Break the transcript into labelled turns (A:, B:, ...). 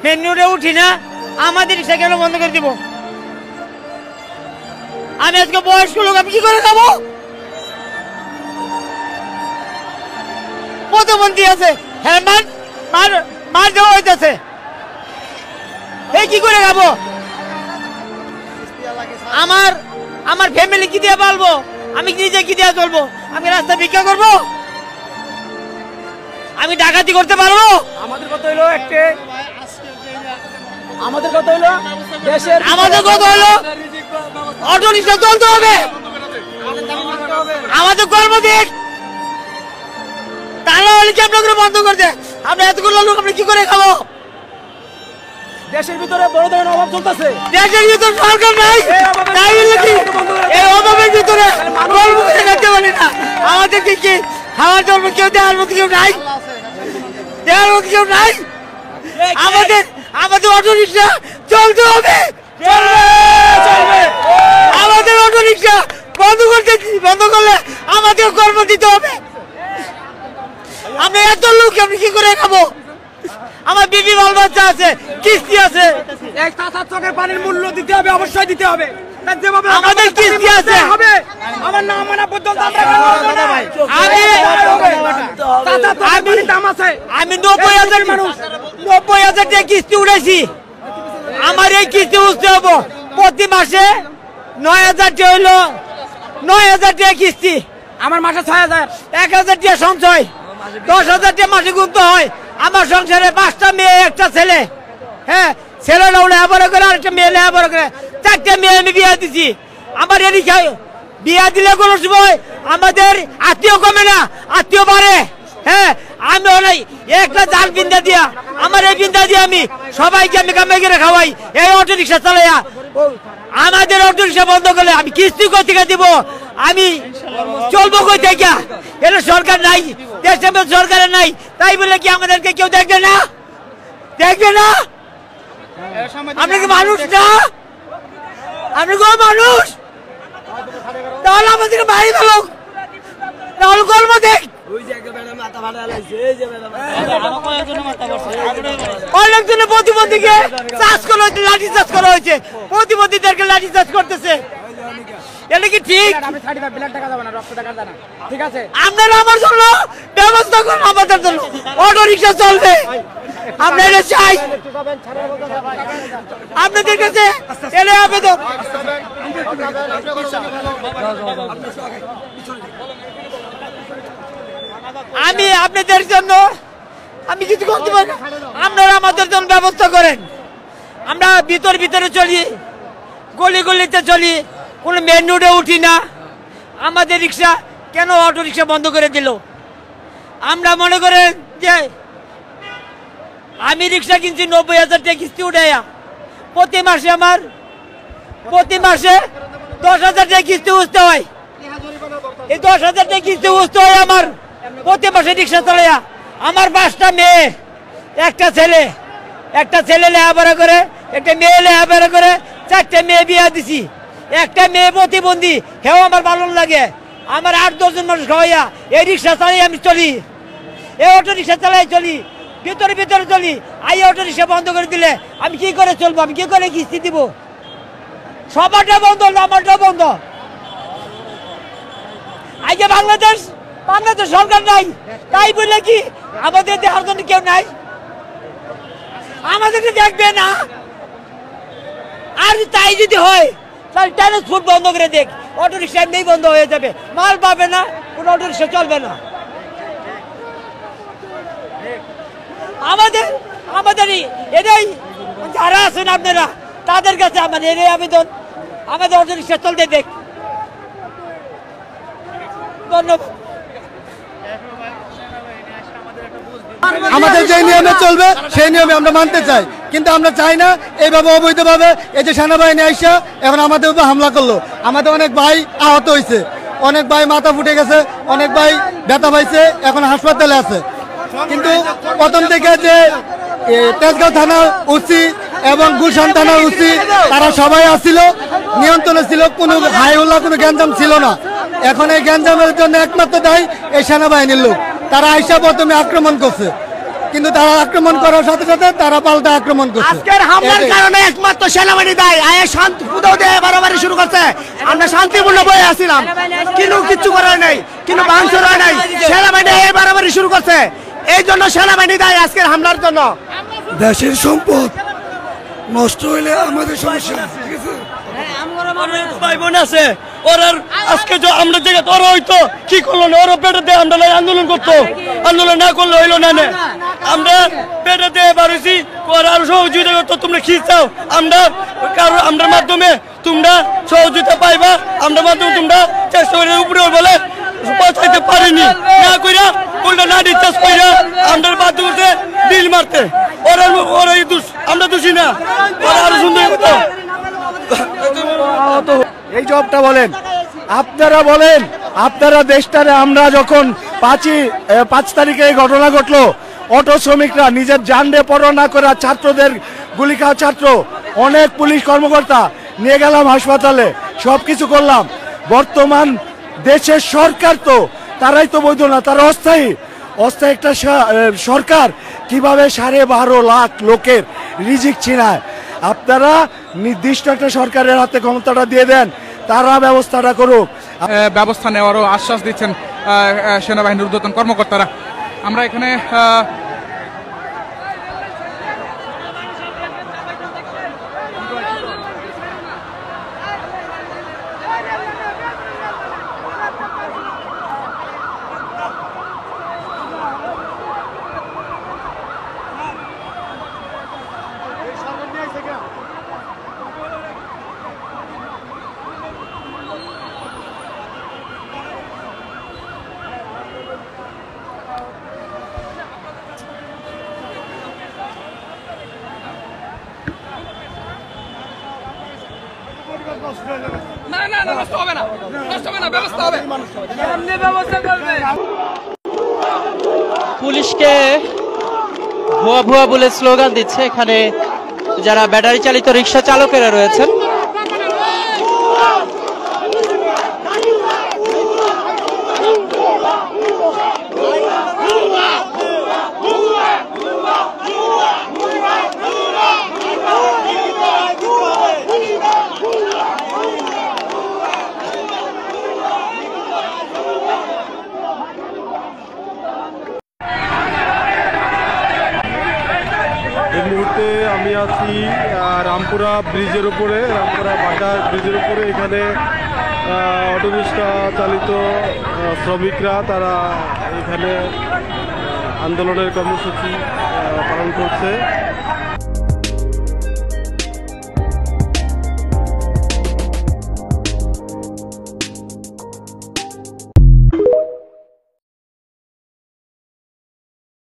A: Main রোডে উঠি না, আমাদের রিক্সা কেন বন্ধ করে দিব? আমি আজকে বয়স্ক লোক, আমি কি করে খাবো? প্রতিবন্ধী আছে, হ্যাঁ মার দেওয়া হইতেছে, এই কি করে খাবো? আমার ফ্যামিলি কি দিয়ে পালবো? আমি নিজে কি দিয়ে চলবো? আমি রাস্তা ভিক্ষা করবো? আমি ডাকাতি করতে পারবো?
B: আমাদের কথা হলো
A: অটো রিক্সা চলতে হবে, আমাদের কর্ম দিক, তাহলে কি আপনাকে বন্ধ করে দেয়? আমরা এতগুলো লোক আমরা কি করে খাবো?
B: দেশের ভিতরে বড় ধরনের অভাব চলতেছে,
A: দেশের ভিতরে সরকার নাই, তাই নাকি এই অভাবের ভিতরে খাইতে পারি না? আমাদেরকে কি খাওয়ার জন্য কেউ দেওয়ার মতো কেউ নাই? দেওয়ার মতো কেউ নাই? আমাদের অটো রিক্সা চলতে হবে, আমাদের অটো রিক্সা বন্ধ করলে আমাদের কর্ম দিতে হবে। আমরা এত লোক আমি কি করে খাবো? আমার বিবি বাল বাচ্চা আছে, কিস্তি আছে,
B: এক 7-8 চকের পানির মূল্য দিতে হবে, অবশ্যই দিতে হবে।
A: আমাদের কিস্তি আছে,
B: আমার নাম মানা পর্যন্ত
A: আমি 90,000 মানুষ, 90,000 টাকা কিস্তি উঠেছি। আমার এই কিস্তি উঠতে হবো প্রতি মাসে 9,000 টাকা হইলো, 9,000 টাকা কিস্তি।
B: আমার মাসে 6,000,
A: 1,000 টাকা সঞ্চয়, 10,000 টাকা মাসে গুনতে হয়। আমার সংসারে 5টা মেয়ে, একটা ছেলে। হ্যাঁ, ছেলেরা লেখাপড়া করে, আরেকটা মেয়ে লেখাপড়া করে, 4টা মেয়ে আমি বিয়ে দিছি। আমার এদিকে বিয়ে দিলে কোনো সময় আমাদের আত্মীয় কমে না, আত্মীয় বাড়ে। হ্যাঁ, আমি অনেক একটা জাল বিন্দা দিয়া, আমার এই বিন্দা দিয়ে আমি সবাইকে আমি কামাই করে খাওয়াই, এই অটো রিক্সা চালাইয়া। আমাদের অটো রিক্সা বন্ধ করলে আমি কিস্তি কই থেকে দিব? আমি চলবো কই থেকে? এটা সরকার নাই, দেশের সরকারের নাই, তাই বলে কি আমাদেরকে কেউ দেখবে না? দেখবে না? আপনি কি মানুষ না? আপনি কোন মানুষ? তাহলে আমাদেরকে বাড়ি ফেলো, তাহলে কর্ম দেখ। অনেকজনের প্রতিবন্ধীকে চাষ করা হয়েছে, লাঠি চাষ করা হয়েছে, প্রতিবন্ধীদেরকে লাঠি চাষ করতেছে। এটা কি ঠিক?
B: ঠিক আছে,
A: আপনারা আমার জন্য ব্যবস্থা করুন, আমাদের জন্য অটো রিক্সা চলবে, আমরা এটা চাই। আপনাদের কাছে এলে আবেদন, আমি আপনাদের জন্য আমি কিছু করতে পারি, আপনারা আমাদের জন্য ব্যবস্থা করেন। আমরা ভিতরে চলি, গলি গলিতে চলি, কোনো মেন রোডে উঠি না। আমাদের রিক্সা কেন অটো রিক্সা বন্ধ করে দিল? আমরা মনে করেন যে আমি রিক্সা কিনছি 90,000 টাকা কিস্তি উঠাইয়া, প্রতি মাসে 10,000 টাকা কিস্তি উঠতে হয়। এই 10,000 টাকা কিস্তি উঠতে হয় আমার প্রতি মাসে রিক্সা চালাইয়া। আমার 5টা মেয়ে, একটা ছেলে লেখাপড়া করে, একটা মেয়ে লেখাপড়া করে, 4টে মেয়ে বিয়ে দিছি। একটা মেয়ে প্রতিবন্ধী, হেও আমার ভালো লাগে। আমার 8-10 জন মানুষ খাওয়াইয়া এই রিক্সা চালাই আমি চলি, এই অটো রিক্সা চালাই চলি, ভিতরে চলি। এই অটো রিক্সা বন্ধ করে দিলে আমি কি করে চলবো? আমি কি করে কিস্তি দিব? সবারটা বন্ধ, আমারটা বন্ধ। আজকে বাংলাদেশ সরকার নাই, তাই বলে কি আমাদের দেখার জন্য কেউ নাই? আমাদেরকে দেখবে না। আর তাই যদি হয় তাহলে ট্রান্সপোর্ট বন্ধ করে দেখ, অটো রিক্সা এমনি বন্ধ হয়ে যাবে, মাল পাবে না, কোনো অটো রিক্সা চলবে না। আমাদের এটাই যারা আছেন আপনারা, তাদের কাছে আমাদের এটাই আবেদন, আমাদের অটো রিক্সা চলতে দেখ। ধন্যবাদ।
C: আমাদের যে নিয়মে চলবে সেই নিয়মে আমরা মানতে চাই, কিন্তু আমরা চাই না এইভাবে অবৈধভাবে এই যে সেনাবাহিনী আইসা এখন আমাদের উপর হামলা করলো। আমাদের অনেক ভাই আহত হয়েছে, অনেক ভাই মাথা ফুটে গেছে, অনেক ভাই ব্যথা পাইছে, এখন হাসপাতালে আছে। কিন্তু প্রথম থেকে যে তেজগাঁও থানার ওসি এবং গুলশান থানার ওসি তারা সবাই আসছিল, নিয়ন্ত্রণে ছিল, কোনো হাইহুল্লা কোনো গ্যাঞ্জাম ছিল না। এখন এই গ্যাঞ্জামের জন্য একমাত্র দায়ী এই সেনাবাহিনীর লোক। তারা আইসা প্রথমে আক্রমণ করছে, কিন্তু তারা আক্রমণ করার সাথে সাথে তারা পাল্টা আক্রমণ করছে।
B: আজকের হামলার
C: এটাই।
B: কারণে একমাত্র সেনাবাহিনী দায়ী। আয়ে শান্তি কোথাও দিয়ে বাড়াবাড়ি শুরু করছে। আমরা শান্তিপূর্ণ বয়ে আসছিলাম, কিন্তু কিচ্ছু করার নেই, কিন্তু ভাঙচুর হয় নাই। সেনাবাহিনী এই বাড়াবাড়ি শুরু করছে, এই জন্য সেনাবাহিনী দায়ী আজকের হামলার জন্য।
D: দেশের সম্পদ নষ্ট হইলে আমাদের সমস্যা, ঠিক আছে?
E: ভাই বোন আছে ওরা আজকে আমরা জায়গা ওরা হয়তো কি করলো না, ওরা পেটে দিয়ে আমরা আন্দোলন করতো, আন্দোলন না করলে হইলো না। আমরা পেটে দিয়ে বাড়িছি, ওরা আরো সহযোগিতা করতো। তোমরা কি চাও? আমরা কারো আমরা মাধ্যমে তোমরা সহযোগিতা পাইবা, আমরা মাধ্যমে তোমরা চেষ্টা করে উপরে বলে পৌঁছাইতে পারিনি, না কইরা উল্টা না ডিসচার্জ কইরা আমরা বাধ্য করতে ডিল মারতে। ওরা ওরা আমরা দোষী না, ওরা আরো সুন্দর হতো।
B: এই জবটা বলেন, আপনারা বলেন, আপনারা দেশটারে আমরা যখন 5 তারিখে এই ঘটনা ঘটলো, অটো শ্রমিকরা নিজের জানরে পরোয়া না করে ছাত্রদের গুলি খাওয়া ছাত্র, অনেক পুলিশ কর্মকর্তা নিয়ে গেলাম হাসপাতালে, সবকিছু করলাম। বর্তমান দেশের সরকার তো তারাই তো বৈধ না, তারা অস্থায়ী একটা সরকার কিভাবে 12.5 লাখ লোকের রিজিক ছিনায়। আপনারা নির্দিষ্ট একটা সরকারের হাতে ক্ষমতাটা দিয়ে দেন, তারা ব্যবস্থাটা করুক।
F: ব্যবস্থা নেওয়ারও আশ্বাস দিচ্ছেন সেনাবাহিনীর ঊর্ধ্বতন কর্মকর্তারা। আমরা এখানে
G: পুলিশকে ভুয়া ভুয়া বলে স্লোগান দিচ্ছে এখানে যারা ব্যাটারি চালিত রিক্সা চালকেরা রয়েছেন।
H: এই মুহূর্তে আমি আছি রামপুরা ব্রিজের উপরে, রামপুরা বাজার ব্রিজের উপরে। এখানে অটোরিক্সা চালিত শ্রমিকরা তারা এখানে আন্দোলনের কর্মসূচি পালন করছে।